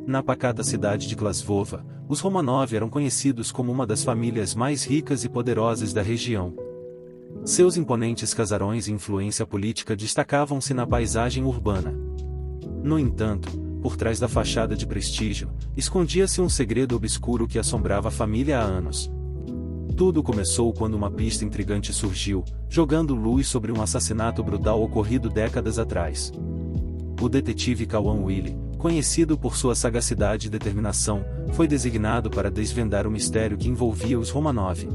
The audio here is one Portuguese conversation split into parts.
Na pacata cidade de Klaszwova, os Romanov eram conhecidos como uma das famílias mais ricas e poderosas da região. Seus imponentes casarões e influência política destacavam-se na paisagem urbana. No entanto, por trás da fachada de prestígio, escondia-se um segredo obscuro que assombrava a família há anos. Tudo começou quando uma pista intrigante surgiu, jogando luz sobre um assassinato brutal ocorrido décadas atrás. O detetive Cauã Willy, conhecido por sua sagacidade e determinação, foi designado para desvendar o mistério que envolvia os Romanov.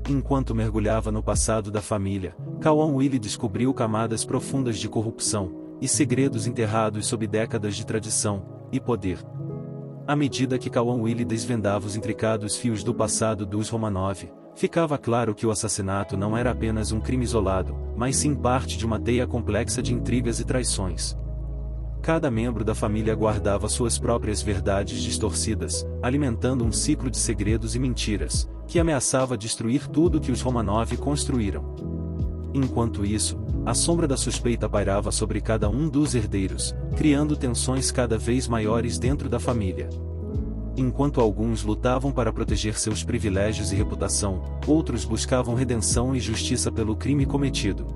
Enquanto mergulhava no passado da família, Cauã Willy descobriu camadas profundas de corrupção e segredos enterrados sob décadas de tradição e poder. À medida que Cauã Willy desvendava os intricados fios do passado dos Romanov, ficava claro que o assassinato não era apenas um crime isolado, mas sim parte de uma teia complexa de intrigas e traições. Cada membro da família guardava suas próprias verdades distorcidas, alimentando um ciclo de segredos e mentiras, que ameaçava destruir tudo que os Romanov construíram. Enquanto isso, a sombra da suspeita pairava sobre cada um dos herdeiros, criando tensões cada vez maiores dentro da família. Enquanto alguns lutavam para proteger seus privilégios e reputação, outros buscavam redenção e justiça pelo crime cometido.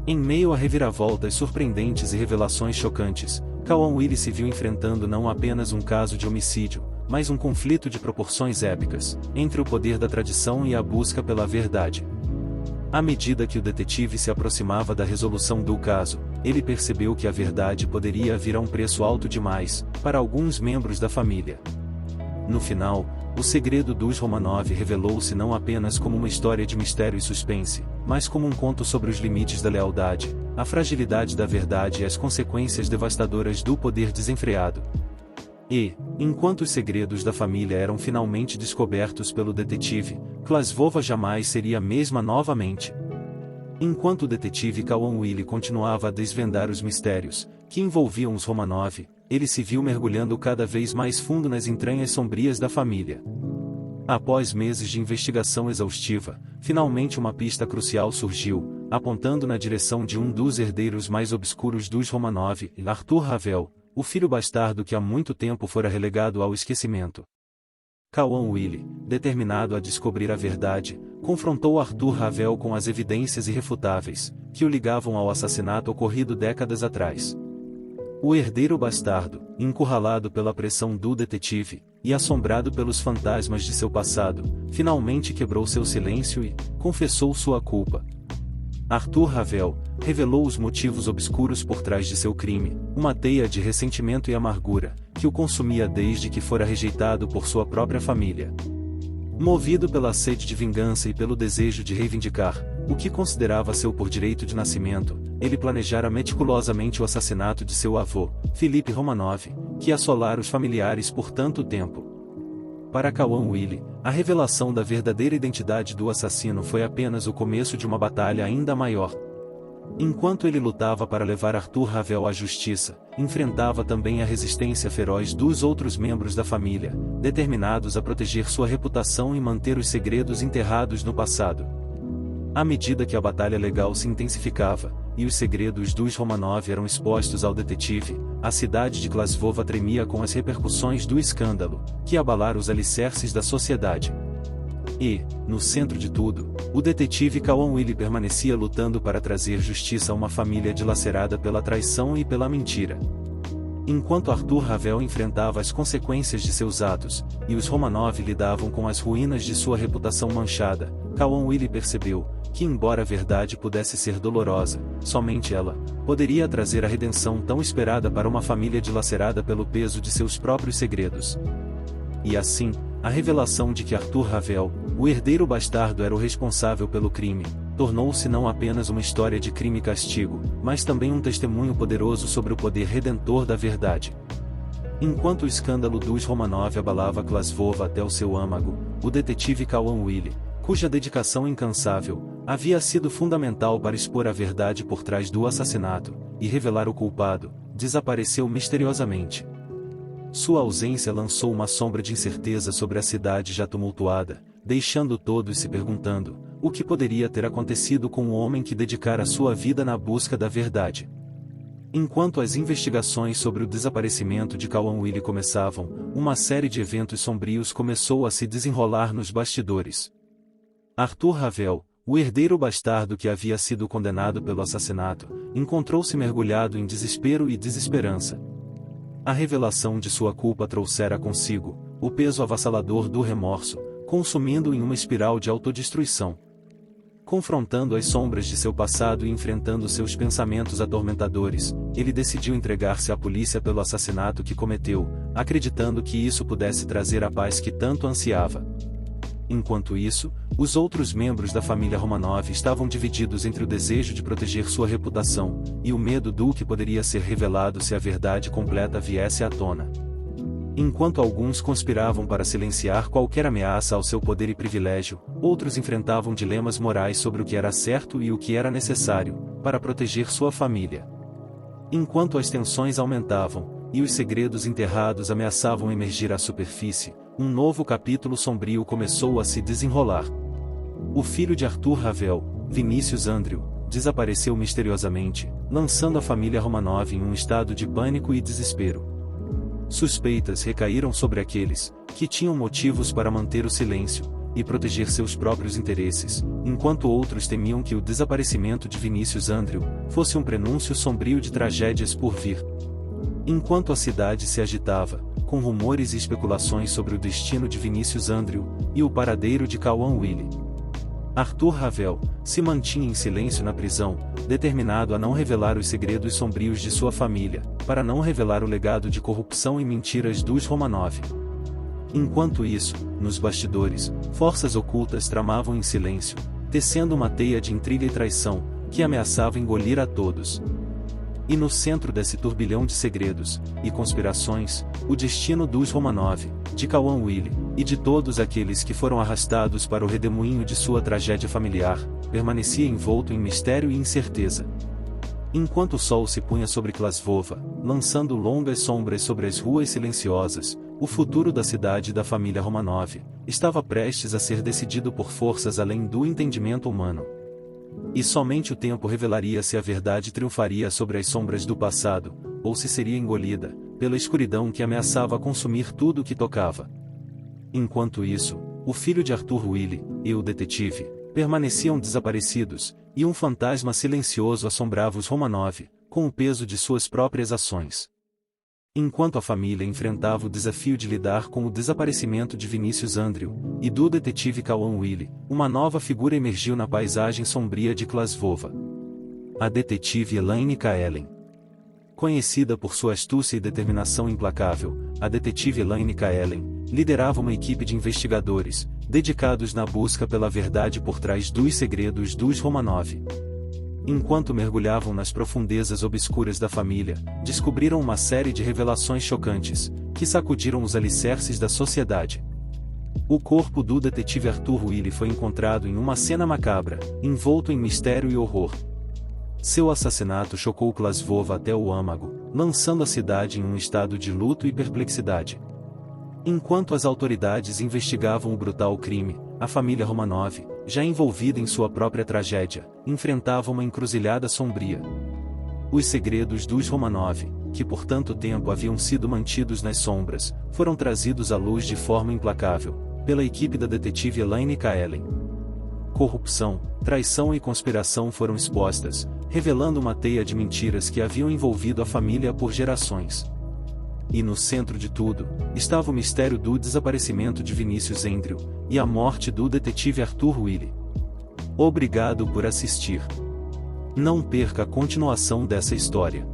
Em meio a reviravoltas surpreendentes e revelações chocantes, Cauã Willy se viu enfrentando não apenas um caso de homicídio, mas um conflito de proporções épicas, entre o poder da tradição e a busca pela verdade. À medida que o detetive se aproximava da resolução do caso, ele percebeu que a verdade poderia vir a um preço alto demais, para alguns membros da família. No final, o segredo dos Romanov revelou-se não apenas como uma história de mistério e suspense, mas como um conto sobre os limites da lealdade, a fragilidade da verdade e as consequências devastadoras do poder desenfreado. E, enquanto os segredos da família eram finalmente descobertos pelo detetive, Klaszwova jamais seria a mesma novamente. Enquanto o detetive Cauã Willy continuava a desvendar os mistérios que envolviam os Romanov, ele se viu mergulhando cada vez mais fundo nas entranhas sombrias da família. Após meses de investigação exaustiva, finalmente uma pista crucial surgiu, apontando na direção de um dos herdeiros mais obscuros dos Romanov, Artur Havel, o filho bastardo que há muito tempo fora relegado ao esquecimento. Cauã Willy, determinado a descobrir a verdade, confrontou Artur Havel com as evidências irrefutáveis, que o ligavam ao assassinato ocorrido décadas atrás. O herdeiro bastardo, encurralado pela pressão do detetive, e assombrado pelos fantasmas de seu passado, finalmente quebrou seu silêncio e confessou sua culpa. Artur Havel revelou os motivos obscuros por trás de seu crime, uma teia de ressentimento e amargura, que o consumia desde que fora rejeitado por sua própria família. Movido pela sede de vingança e pelo desejo de reivindicar o que considerava seu por direito de nascimento, ele planejara meticulosamente o assassinato de seu avô, Filipe Romanov, que assolara os familiares por tanto tempo. Para Cauã Willy, a revelação da verdadeira identidade do assassino foi apenas o começo de uma batalha ainda maior. Enquanto ele lutava para levar Artur Havel à justiça, enfrentava também a resistência feroz dos outros membros da família, determinados a proteger sua reputação e manter os segredos enterrados no passado. À medida que a batalha legal se intensificava, e os segredos dos Romanov eram expostos ao detetive, a cidade de Klaszwova tremia com as repercussões do escândalo, que abalara os alicerces da sociedade. E, no centro de tudo, o detetive Cauã Willy permanecia lutando para trazer justiça a uma família dilacerada pela traição e pela mentira. Enquanto Artur Havel enfrentava as consequências de seus atos, e os Romanov lidavam com as ruínas de sua reputação manchada, Cauã Willy percebeu que, embora a verdade pudesse ser dolorosa, somente ela poderia trazer a redenção tão esperada para uma família dilacerada pelo peso de seus próprios segredos. E assim, a revelação de que Artur Havel, o herdeiro bastardo, era o responsável pelo crime, tornou-se não apenas uma história de crime e castigo, mas também um testemunho poderoso sobre o poder redentor da verdade. Enquanto o escândalo dos Romanov abalava Klaszwova até o seu âmago, o detetive Cauã Willy, cuja dedicação incansável havia sido fundamental para expor a verdade por trás do assassinato e revelar o culpado, desapareceu misteriosamente. Sua ausência lançou uma sombra de incerteza sobre a cidade já tumultuada, deixando todos se perguntando o que poderia ter acontecido com o homem que dedicara sua vida na busca da verdade. Enquanto as investigações sobre o desaparecimento de Cauã Willy começavam, uma série de eventos sombrios começou a se desenrolar nos bastidores. Arthur Ravel, o herdeiro bastardo que havia sido condenado pelo assassinato, encontrou-se mergulhado em desespero e desesperança. A revelação de sua culpa trouxera consigo o peso avassalador do remorso, consumindo-o em uma espiral de autodestruição. Confrontando as sombras de seu passado e enfrentando seus pensamentos atormentadores, ele decidiu entregar-se à polícia pelo assassinato que cometeu, acreditando que isso pudesse trazer a paz que tanto ansiava. Enquanto isso, os outros membros da família Romanov estavam divididos entre o desejo de proteger sua reputação e o medo do que poderia ser revelado se a verdade completa viesse à tona. Enquanto alguns conspiravam para silenciar qualquer ameaça ao seu poder e privilégio, outros enfrentavam dilemas morais sobre o que era certo e o que era necessário para proteger sua família. Enquanto as tensões aumentavam e os segredos enterrados ameaçavam emergir à superfície, um novo capítulo sombrio começou a se desenrolar. O filho de Arthur Ravel, Vinícius Andrew, desapareceu misteriosamente, lançando a família Romanov em um estado de pânico e desespero. Suspeitas recaíram sobre aqueles que tinham motivos para manter o silêncio e proteger seus próprios interesses, enquanto outros temiam que o desaparecimento de Vinícius Andrew fosse um prenúncio sombrio de tragédias por vir. Enquanto a cidade se agitava, com rumores e especulações sobre o destino de Vinícius Andrew e o paradeiro de Cauã Willy, Arthur Ravel se mantinha em silêncio na prisão, determinado a não revelar os segredos sombrios de sua família, para não revelar o legado de corrupção e mentiras dos Romanov. Enquanto isso, nos bastidores, forças ocultas tramavam em silêncio, tecendo uma teia de intriga e traição, que ameaçava engolir a todos. E no centro desse turbilhão de segredos e conspirações, o destino dos Romanov, de Cauã Willy, e de todos aqueles que foram arrastados para o redemoinho de sua tragédia familiar, permanecia envolto em mistério e incerteza. Enquanto o sol se punha sobre Klaszwova, lançando longas sombras sobre as ruas silenciosas, o futuro da cidade e da família Romanov estava prestes a ser decidido por forças além do entendimento humano. E somente o tempo revelaria se a verdade triunfaria sobre as sombras do passado, ou se seria engolida pela escuridão que ameaçava consumir tudo o que tocava. Enquanto isso, o filho de Arthur Willy e o detetive permaneciam desaparecidos, e um fantasma silencioso assombrava os Romanov, com o peso de suas próprias ações. Enquanto a família enfrentava o desafio de lidar com o desaparecimento de Vinícius Andrew e do detetive Cauã Willy, uma nova figura emergiu na paisagem sombria de Klaszwova. A detetive Elaine Kaelen. Conhecida por sua astúcia e determinação implacável, a detetive Elaine Kaelen liderava uma equipe de investigadores, dedicados na busca pela verdade por trás dos segredos dos Romanov. Enquanto mergulhavam nas profundezas obscuras da família, descobriram uma série de revelações chocantes, que sacudiram os alicerces da sociedade. O corpo do detetive Arthur Willy foi encontrado em uma cena macabra, envolto em mistério e horror. Seu assassinato chocou Klaszwova até o âmago, lançando a cidade em um estado de luto e perplexidade. Enquanto as autoridades investigavam o brutal crime, a família Romanov, já envolvida em sua própria tragédia, enfrentava uma encruzilhada sombria. Os segredos dos Romanov, que por tanto tempo haviam sido mantidos nas sombras, foram trazidos à luz de forma implacável, pela equipe da detetive Elaine Kaelen. Corrupção, traição e conspiração foram expostas, revelando uma teia de mentiras que haviam envolvido a família por gerações. E no centro de tudo, estava o mistério do desaparecimento de Vinícius Andrew e a morte do detetive Arthur Willy. Obrigado por assistir. Não perca a continuação dessa história.